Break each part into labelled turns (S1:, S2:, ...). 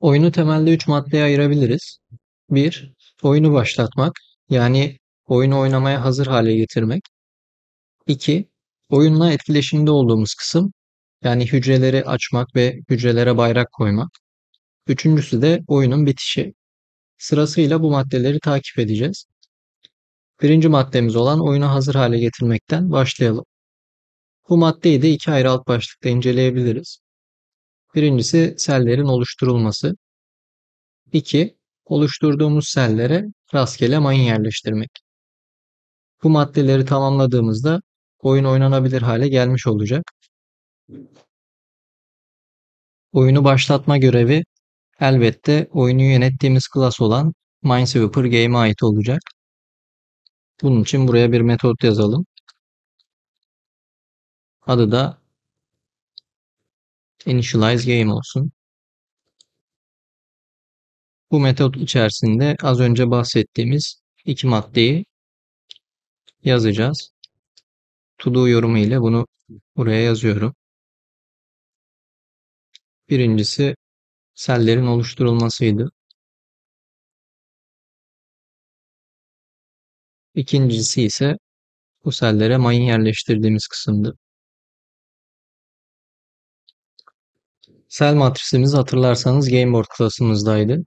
S1: Oyunu temelde 3 maddeye ayırabiliriz. Bir, oyunu başlatmak, yani oyunu oynamaya hazır hale getirmek. 2, oyunla etkileşimde olduğumuz kısım, yani hücreleri açmak ve hücrelere bayrak koymak. Üçüncüsü de oyunun bitişi. Sırasıyla bu maddeleri takip edeceğiz. Birinci maddemiz olan oyunu hazır hale getirmekten başlayalım. Bu maddeyi de iki ayrı alt başlıkta inceleyebiliriz. Birincisi sellerin oluşturulması. 2, oluşturduğumuz sellere rastgele mayın yerleştirmek. Bu maddeleri tamamladığımızda oyun oynanabilir hale gelmiş olacak. Oyunu başlatma görevi elbette oyunu yönettiğimiz klas olan Minesweeper Game'e ait olacak. Bunun için buraya bir metot yazalım. Adı da Initialize Game olsun. Bu metot içerisinde az önce bahsettiğimiz iki maddeyi yazacağız. To do yorumu ile bunu buraya yazıyorum. Birincisi sellerin oluşturulmasıydı. İkincisi ise bu sellere mayın yerleştirdiğimiz kısımdı. Sel matrisimiz hatırlarsanız Gameboard klasımızdaydı.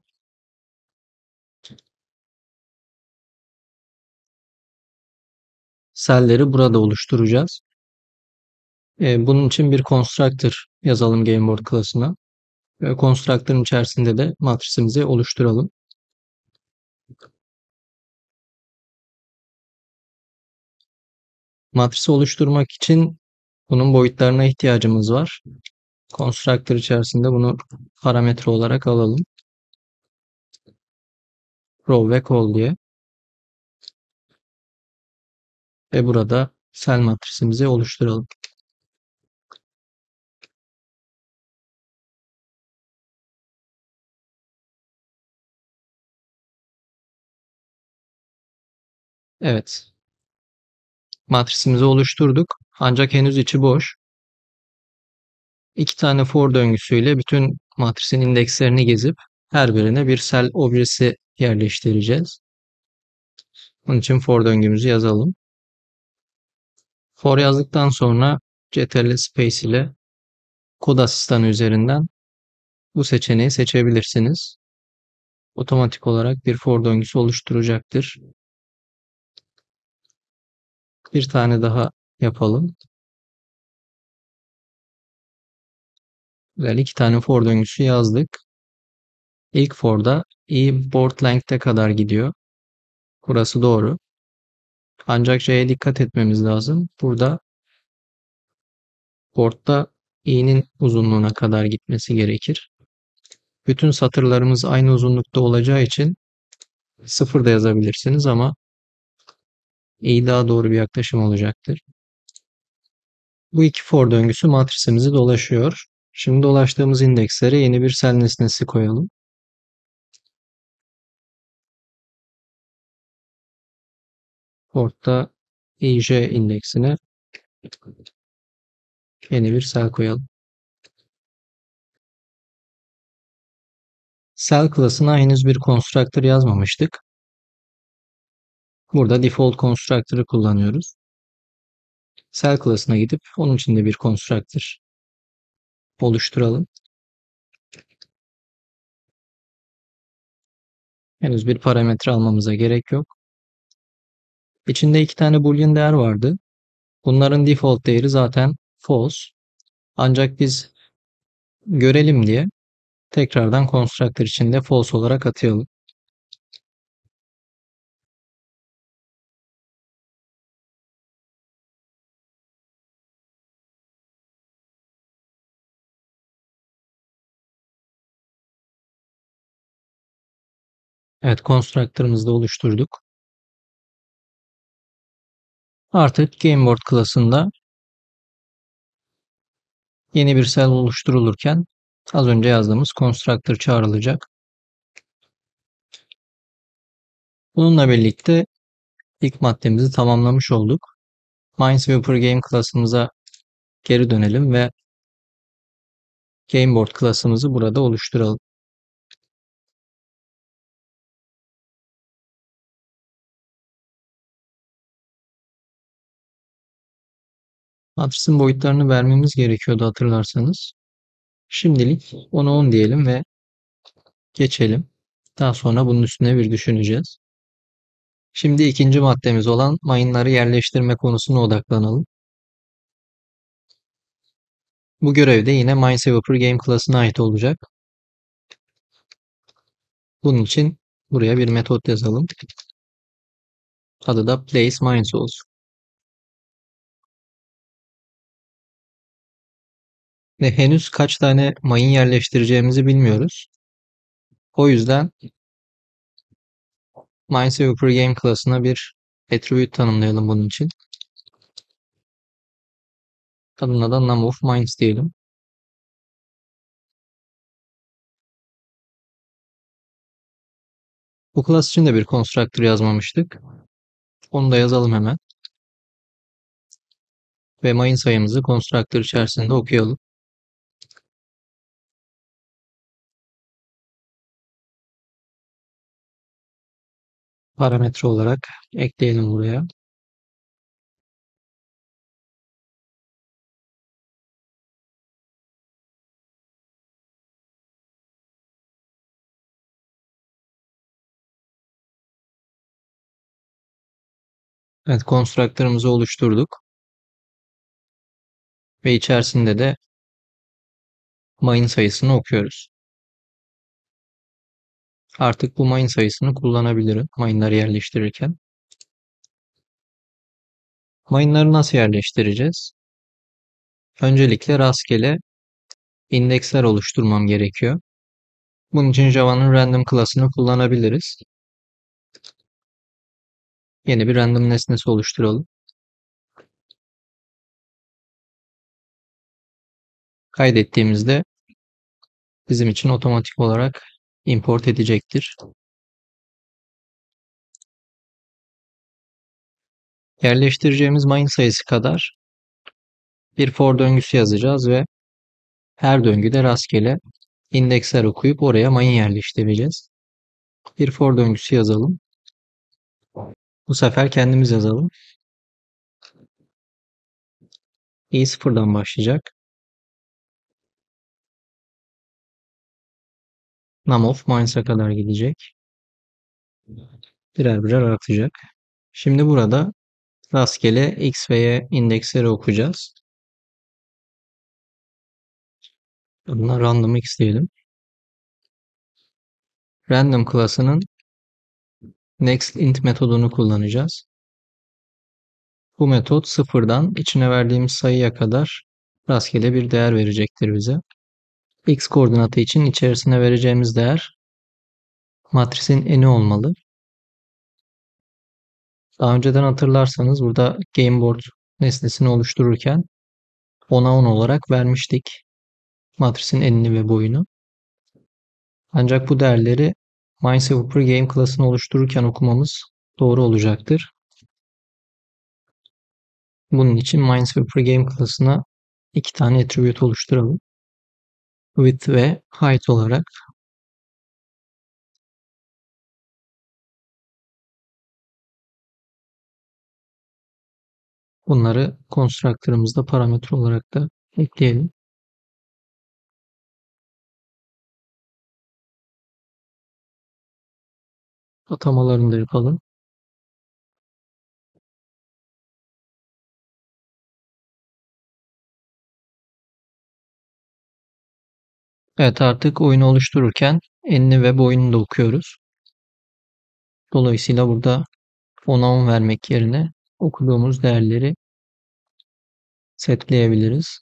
S1: Selleri burada oluşturacağız. Bunun için bir constructor yazalım Gameboard klasına. Ve constructor'ın içerisinde de matrisimizi oluşturalım. Matrisi oluşturmak için bunun boyutlarına ihtiyacımız var. Constructor içerisinde bunu parametre olarak alalım. Row ve col diye. Ve burada sel matrisimizi oluşturalım. Evet. Matrisimizi oluşturduk. Ancak henüz içi boş. İki tane for döngüsüyle bütün matrisin indekslerini gezip her birine bir sel objesi yerleştireceğiz. Bunun için for döngümüzü yazalım. For yazdıktan sonra Ctrl Space ile kod asistanı üzerinden bu seçeneği seçebilirsiniz. Otomatik olarak bir for döngüsü oluşturacaktır. Bir tane daha yapalım. Güzel, iki tane for döngüsü yazdık. İlk for'da board length'e kadar gidiyor. Burası doğru. Ancak şeye dikkat etmemiz lazım. Burada board'da i'nin uzunluğuna kadar gitmesi gerekir. Bütün satırlarımız aynı uzunlukta olacağı için 0 da yazabilirsiniz ama i daha doğru bir yaklaşım olacaktır. Bu iki for döngüsü matrisimizi dolaşıyor. Şimdi dolaştığımız indekslere yeni bir sel nesnesi koyalım. Port'ta ij indeksine yeni bir sel koyalım. Sel klasına henüz bir constructor yazmamıştık. Burada default constructor'ı kullanıyoruz. Sel klasına gidip onun içinde bir constructor oluşturalım. Henüz bir parametre almamıza gerek yok. İçinde iki tane boolean değer vardı. Bunların default değeri zaten false. Ancak biz görelim diye tekrardan constructor içinde false olarak atayalım. Evet, constructor'ımızı da oluşturduk. Artık Gameboard klasında yeni bir cell oluşturulurken az önce yazdığımız constructor çağrılacak. Bununla birlikte ilk maddemizi tamamlamış olduk. Minesweeper Game klasımıza geri dönelim ve Gameboard klasımızı burada oluşturalım. Matrisin boyutlarını vermemiz gerekiyordu hatırlarsanız. Şimdilik 10'a 10 diyelim ve geçelim. Daha sonra bunun üstüne bir düşüneceğiz. Şimdi ikinci maddemiz olan mayınları yerleştirme konusuna odaklanalım. Bu görev de yine Minesweeper Game klasına ait olacak. Bunun için buraya bir metot yazalım. Adı da Place Mines olsun. Ve henüz kaç tane mayın yerleştireceğimizi bilmiyoruz. O yüzden Minesweeper Game klasına bir attribute tanımlayalım bunun için. Adına da Num of Mines diyelim. Bu class için de bir constructor yazmamıştık. Onu da yazalım hemen. Ve mayın sayımızı constructor içerisinde okuyalım. Parametre olarak ekleyelim buraya. Evet, constructor'ımızı oluşturduk. Ve içerisinde de mayın sayısını okuyoruz. Artık bu mayın sayısını kullanabilirim mayınları yerleştirirken. Mayınları nasıl yerleştireceğiz? Öncelikle rastgele indeksler oluşturmam gerekiyor. Bunun için Java'nın random klasını kullanabiliriz. Yeni bir random nesnesi oluşturalım. Kaydettiğimizde bizim için otomatik olarak import edecektir. Yerleştireceğimiz mayın sayısı kadar bir for döngüsü yazacağız ve her döngüde rastgele indeksler okuyup oraya mayın yerleştireceğiz. Bir for döngüsü yazalım. Bu sefer kendimiz yazalım. sıfırdan başlayacak. Num of mines'a kadar gidecek. Birer birer artacak. Şimdi burada rastgele x ve y indeksleri okuyacağız. Buna random x diyelim. Random klasının next int metodunu kullanacağız. Bu metot sıfırdan içine verdiğimiz sayıya kadar rastgele bir değer verecektir bize. X koordinatı için içerisine vereceğimiz değer matrisin eni olmalı. Daha önceden hatırlarsanız burada Gameboard nesnesini oluştururken 10'a 10 olarak vermiştik matrisin enini ve boyunu. Ancak bu değerleri Minesweeper Game klasını oluştururken okumamız doğru olacaktır. Bunun için Minesweeper Game klasına iki tane attribute oluşturalım. Width ve height olarak. Bunları constructor'ımızda parametre olarak da ekleyelim. Atamalarını da yapalım. Evet, artık oyunu oluştururken enini ve boyunu da okuyoruz. Dolayısıyla burada 10'a 10 vermek yerine okuduğumuz değerleri setleyebiliriz.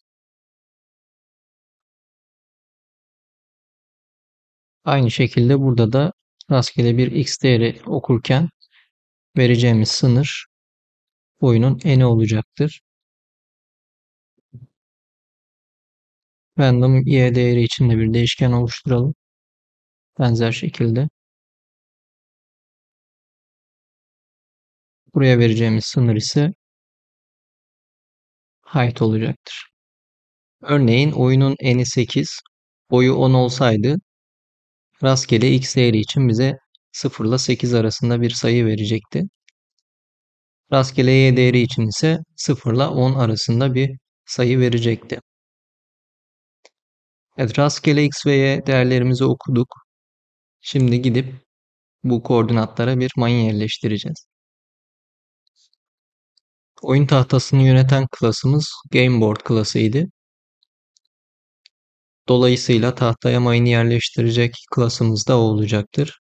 S1: Aynı şekilde burada da rastgele bir x değeri okurken vereceğimiz sınır boyunun eni olacaktır. Random y değeri için de bir değişken oluşturalım. Benzer şekilde. Buraya vereceğimiz sınır ise height olacaktır. Örneğin oyunun eni 8, boyu 10 olsaydı rastgele x değeri için bize 0 ile 8 arasında bir sayı verecekti. Rastgele y değeri için ise 0 ile 10 arasında bir sayı verecekti. Evet, rastgele x ve y değerlerimizi okuduk. Şimdi gidip bu koordinatlara bir mayın yerleştireceğiz. Oyun tahtasını yöneten klasımız GameBoard klasıydı. Dolayısıyla tahtaya mayını yerleştirecek klasımız da o olacaktır.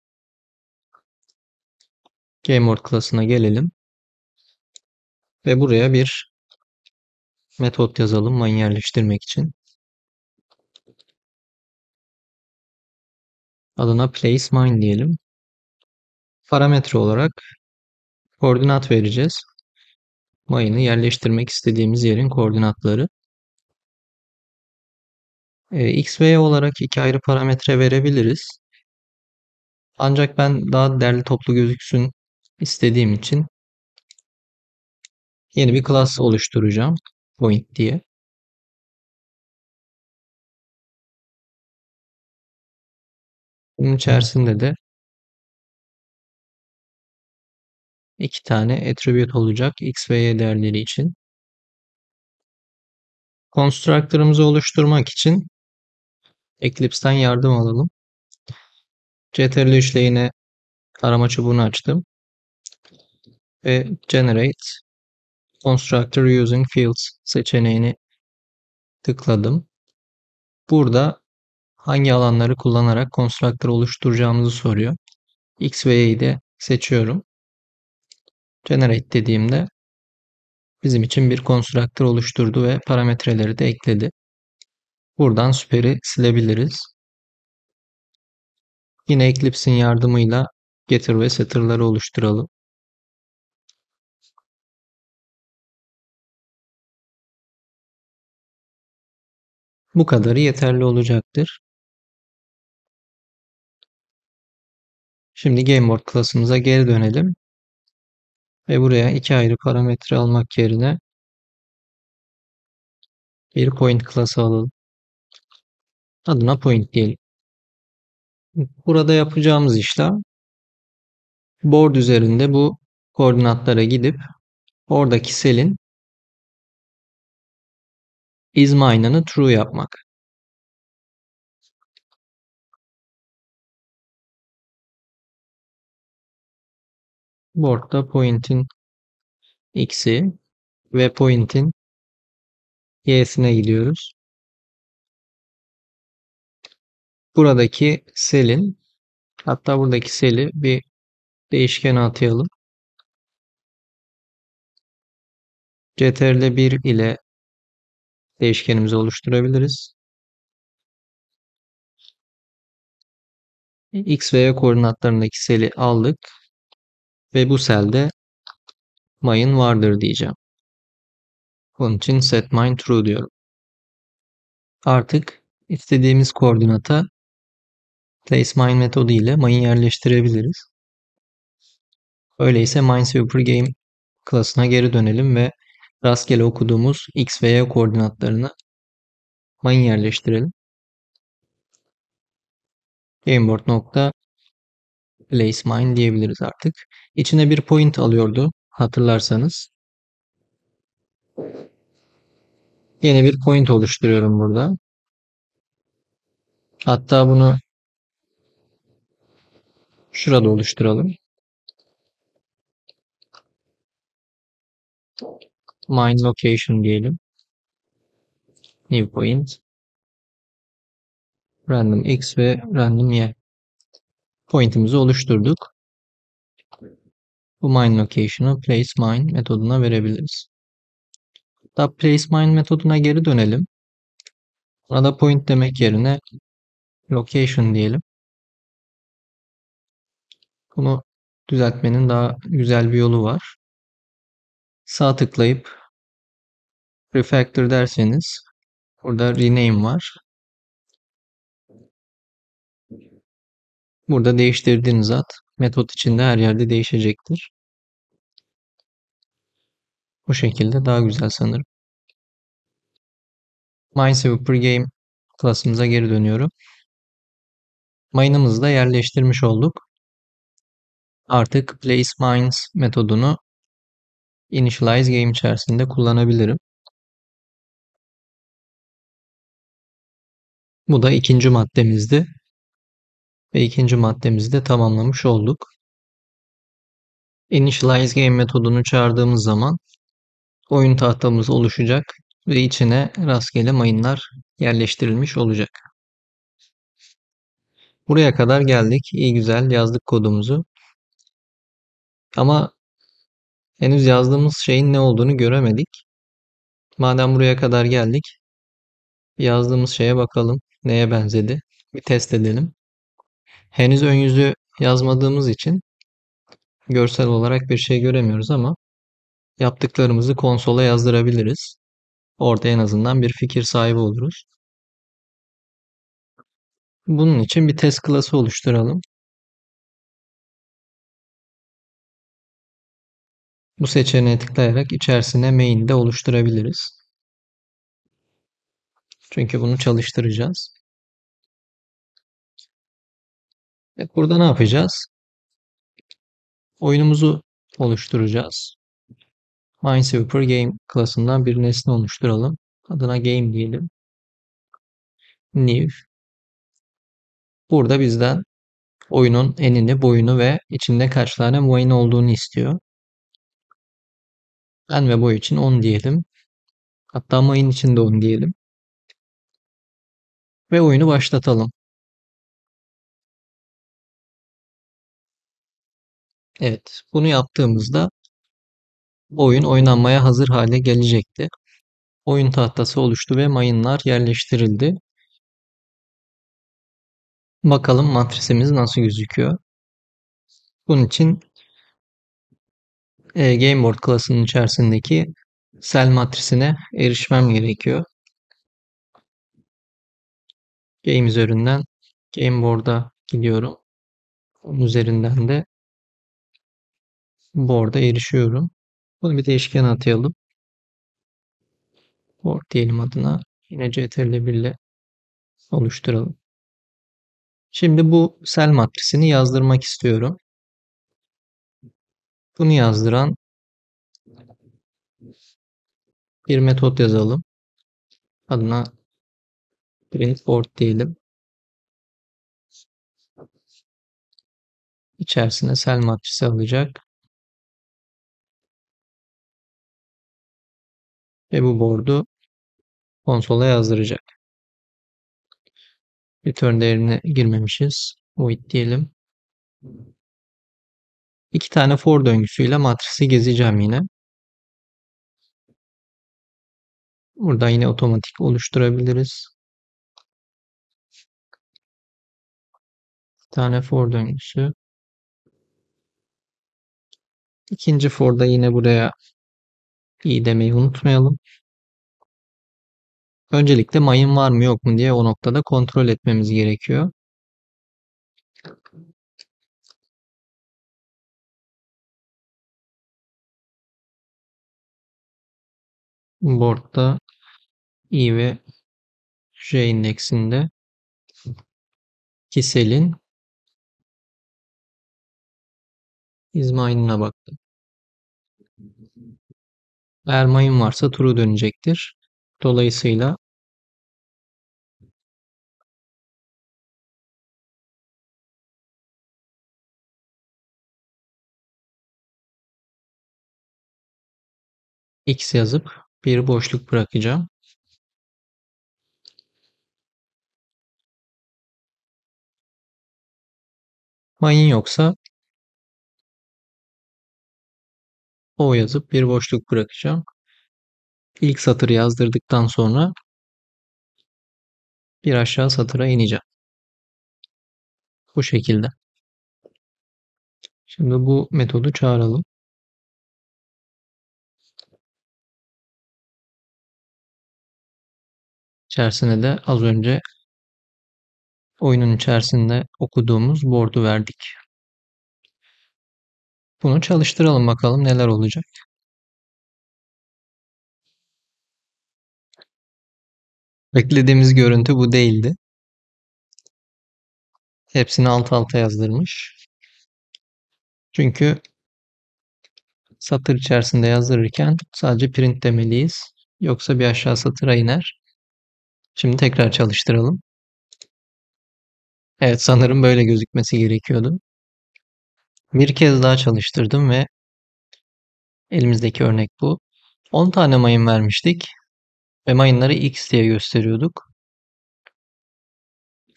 S1: GameBoard klasına gelelim ve buraya bir metot yazalım mayın yerleştirmek için. Adına placeMine diyelim. Parametre olarak koordinat vereceğiz. Mayını yerleştirmek istediğimiz yerin koordinatları. X ve Y olarak iki ayrı parametre verebiliriz. Ancak ben daha derli toplu gözüksün istediğim için yeni bir class oluşturacağım. Point diye. Bunun içerisinde de iki tane attribute olacak X ve Y değerleri için. Constructor'ımızı oluşturmak için Eclipse'ten yardım alalım. Ctrl işleyine arama çubuğunu açtım ve Generate Constructor Using Fields seçeneğini tıkladım. Burada hangi alanları kullanarak constructor oluşturacağımızı soruyor. X ve Y'yi de seçiyorum. Generate dediğimde bizim için bir constructor oluşturdu ve parametreleri de ekledi. Buradan süperi silebiliriz. Yine Eclipse'in yardımıyla getter ve setter'ları oluşturalım. Bu kadarı yeterli olacaktır. Şimdi GameBoard klasımıza geri dönelim. Ve buraya iki ayrı parametre almak yerine bir point klası alalım. Adına point diyelim. Burada yapacağımız işlem board üzerinde bu koordinatlara gidip oradaki selin isMine'ını true yapmak. Board'da point'in x'i ve point'in y'sine gidiyoruz. Buradaki selin, hatta buradaki seli bir değişkene atayalım. Ctrl 1 ile değişkenimizi oluşturabiliriz. X ve Y koordinatlarındaki seli aldık ve bu selde mayın vardır diyeceğim. Bunun için setMine true diyorum. Artık istediğimiz koordinata placeMine metodu ile mayın yerleştirebiliriz. Öyleyse MineSweeper klasına geri dönelim ve rastgele okuduğumuz X ve Y koordinatlarını mayın yerleştirelim. GameBoard.placeMine diyebiliriz artık. İçine bir point alıyordu hatırlarsanız. Yeni bir point oluşturuyorum burada. Hatta bunu şurada oluşturalım. Mine location diyelim. New point. Random x ve random y. Point'imizi oluşturduk. Bu mine location'ı placeMine metoduna verebiliriz. Hatta placeMine metoduna geri dönelim. Buna da point demek yerine location diyelim. Bunu düzeltmenin daha güzel bir yolu var. Sağ tıklayıp refactor derseniz burada rename var. Burada değiştirdiğiniz ad metot içinde her yerde değişecektir. Bu şekilde daha güzel sanırım. MineSweeper klasımıza geri dönüyorum. Mine'ımızı da yerleştirmiş olduk. Artık placeMines metodunu initialize game içerisinde kullanabilirim. Bu da ikinci maddemizdi ve ikinci maddemizi de tamamlamış olduk. Initialize game metodunu çağırdığımız zaman oyun tahtamız oluşacak ve içine rastgele mayınlar yerleştirilmiş olacak. Buraya kadar geldik. İyi güzel yazdık kodumuzu. Ama henüz yazdığımız şeyin ne olduğunu göremedik. Madem buraya kadar geldik, yazdığımız şeye bakalım. Neye benzedi? Bir test edelim. Henüz ön yüzü yazmadığımız için görsel olarak bir şey göremiyoruz ama yaptıklarımızı konsola yazdırabiliriz. Orada en azından bir fikir sahibi oluruz. Bunun için bir test klası oluşturalım. Bu seçeneğe tıklayarak içerisine main de oluşturabiliriz. Çünkü bunu çalıştıracağız. Evet, burada ne yapacağız? Oyunumuzu oluşturacağız. Minesweeper Game klasından bir nesne oluşturalım. Adına Game diyelim. New. Burada bizden oyunun enini, boyunu ve içinde kaç tane muayene olduğunu istiyor. En ve boy için 10 diyelim. Hatta mayın için de 10 diyelim. Ve oyunu başlatalım. Evet, bunu yaptığımızda oyun oynanmaya hazır hale gelecekti. Oyun tahtası oluştu ve mayınlar yerleştirildi. Bakalım matrisimiz nasıl gözüküyor. Bunun için Gameboard klasının içerisindeki cell matrisine erişmem gerekiyor. Game üzerinden Gameboard'a gidiyorum. Onun üzerinden de board'a erişiyorum. Bunu bir değişken atayalım. Board diyelim adına. Yine CTRL-1 ile oluşturalım. Şimdi bu cell matrisini yazdırmak istiyorum. Bunu yazdıran bir metot yazalım. Adına print board diyelim. İçerisine cell matrisi alacak. Ve bu board'u konsola yazdıracak. Return değerine girmemişiz. Void diyelim. İki tane for döngüsüyle matrisi gezeceğim yine. Burada yine otomatik oluşturabiliriz. Bir tane for döngüsü. İkinci for'da yine buraya i demeyi unutmayalım. Öncelikle mayın var mı yok mu diye o noktada kontrol etmemiz gerekiyor. Board'da i ve j indeksinde Kisel'in izmainine baktım. Eğer mayın varsa true dönecektir. Dolayısıyla x yazıp bir boşluk bırakacağım. Mayın yoksa o yazıp bir boşluk bırakacağım. İlk satırı yazdırdıktan sonra bir aşağı satıra ineceğim. Bu şekilde. Şimdi bu metodu çağıralım. İçerisine de az önce oyunun içerisinde okuduğumuz board'u verdik. Bunu çalıştıralım bakalım neler olacak. Beklediğimiz görüntü bu değildi. Hepsini alt alta yazdırmış. Çünkü satır içerisinde yazdırırken sadece print demeliyiz. Yoksa bir aşağı satıra iner. Şimdi tekrar çalıştıralım. Evet, sanırım böyle gözükmesi gerekiyordu. Bir kez daha çalıştırdım ve elimizdeki örnek bu. 10 tane mayın vermiştik ve mayınları X diye gösteriyorduk.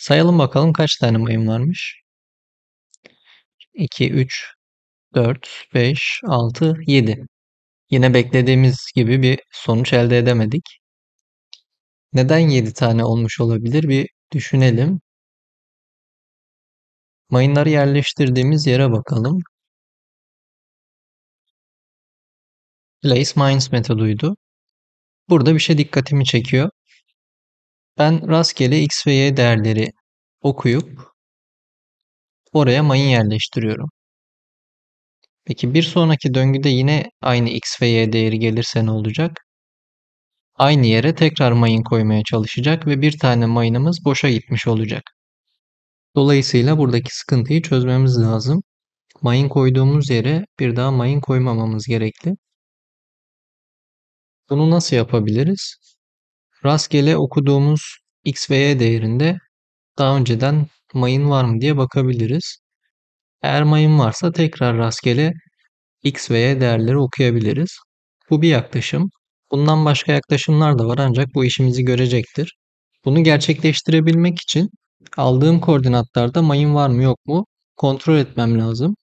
S1: Sayalım bakalım kaç tane mayın varmış. 2, 3, 4, 5, 6, 7. Yine beklediğimiz gibi bir sonuç elde edemedik. Neden 7 tane olmuş olabilir bir düşünelim. Mayınları yerleştirdiğimiz yere bakalım. Place mines metoduydu. Burada bir şey dikkatimi çekiyor. Ben rastgele X ve Y değerleri okuyup oraya mayın yerleştiriyorum. Peki bir sonraki döngüde yine aynı X ve Y değeri gelirse ne olacak? Aynı yere tekrar mayın koymaya çalışacak ve bir tane mayınımız boşa gitmiş olacak. Dolayısıyla buradaki sıkıntıyı çözmemiz lazım. Mayın koyduğumuz yere bir daha mayın koymamamız gerekli. Bunu nasıl yapabiliriz? Rastgele okuduğumuz X ve Y değerinde daha önceden mayın var mı diye bakabiliriz. Eğer mayın varsa tekrar rastgele X ve Y değerleri okuyabiliriz. Bu bir yaklaşım. Bundan başka yaklaşımlar da var ancak bu işimizi görecektir. Bunu gerçekleştirebilmek için aldığım koordinatlarda mayın var mı yok mu kontrol etmem lazım.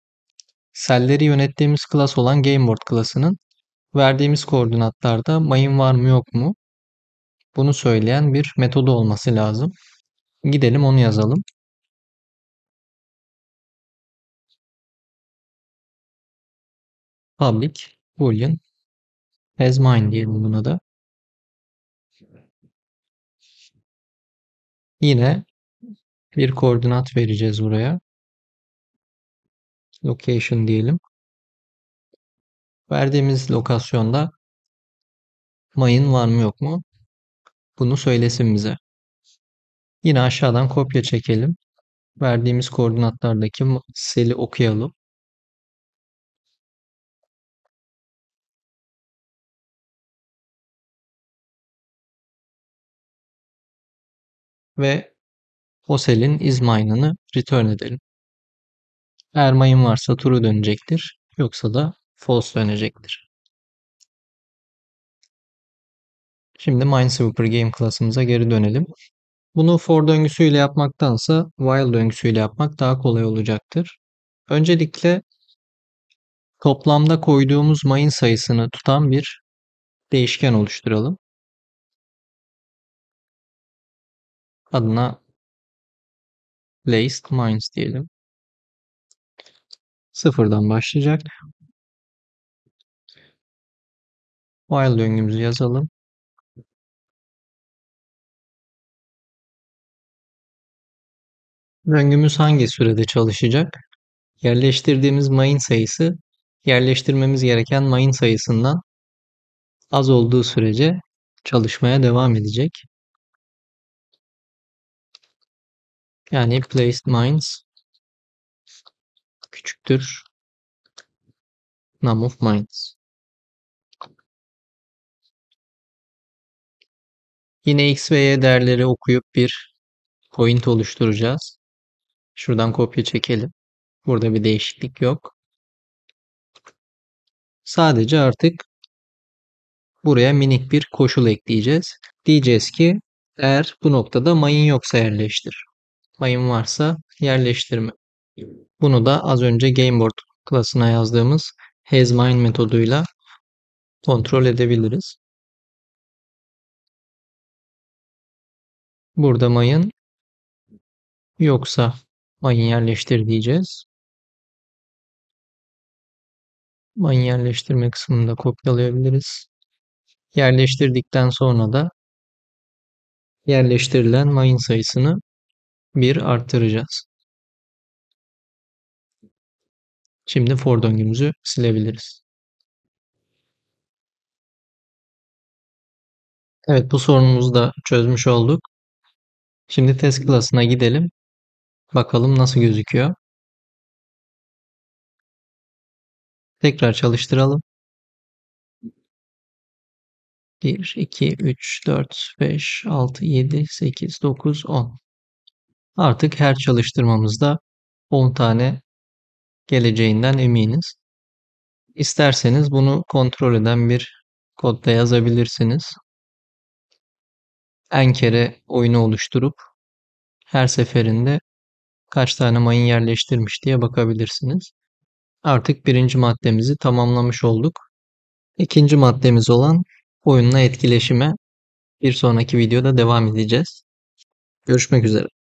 S1: Selleri yönettiğimiz klas olan GameBoard klasının verdiğimiz koordinatlarda mayın var mı yok mu bunu söyleyen bir metodu olması lazım. Gidelim onu yazalım. Public boolean has mine diyelim buna da. Yine bir koordinat vereceğiz buraya. Location diyelim. Verdiğimiz lokasyonda mayın var mı yok mu bunu söylesin bize. Yine aşağıdan kopya çekelim. Verdiğimiz koordinatlardaki seli okuyalım. Ve o selin is mine'ını return edelim. Eğer mayın varsa true dönecektir. Yoksa da false dönecektir. Şimdi Minesweeper Game klasımıza geri dönelim. Bunu for döngüsüyle yapmaktansa while döngüsüyle yapmak daha kolay olacaktır. Öncelikle toplamda koyduğumuz mayın sayısını tutan bir değişken oluşturalım. Adına placed mines diyelim. Sıfırdan başlayacak. While döngümüzü yazalım. Döngümüz hangi sürede çalışacak? Yerleştirdiğimiz mayın sayısı yerleştirmemiz gereken mayın sayısından az olduğu sürece çalışmaya devam edecek. Yani placed mines küçüktür num of mines. Yine x ve y değerleri okuyup bir point oluşturacağız. Şuradan kopya çekelim. Burada bir değişiklik yok. Sadece artık buraya minik bir koşul ekleyeceğiz. Diyeceğiz ki eğer bu noktada mayın yoksa yerleştir. Mayın varsa yerleştirme. Bunu da az önce GameBoard klasına yazdığımız hasMine metoduyla kontrol edebiliriz. Burada mayın yoksa mayın yerleştir diyeceğiz. Mayın yerleştirme kısmını da kopyalayabiliriz. Yerleştirdikten sonra da yerleştirilen mayın sayısını bir arttıracağız. Şimdi for döngümüzü silebiliriz. Evet, bu sorunumuzu da çözmüş olduk. Şimdi test klasına gidelim. Bakalım nasıl gözüküyor. Tekrar çalıştıralım. 1, 2, 3, 4, 5, 6, 7, 8, 9, 10. Artık her çalıştırmamızda 10 tane geleceğinden eminiz. İsterseniz bunu kontrol eden bir kodda yazabilirsiniz. En kere oyunu oluşturup her seferinde kaç tane mayın yerleştirmiş diye bakabilirsiniz. Artık birinci maddemizi tamamlamış olduk. İkinci maddemiz olan oyunla etkileşime bir sonraki videoda devam edeceğiz. Görüşmek üzere.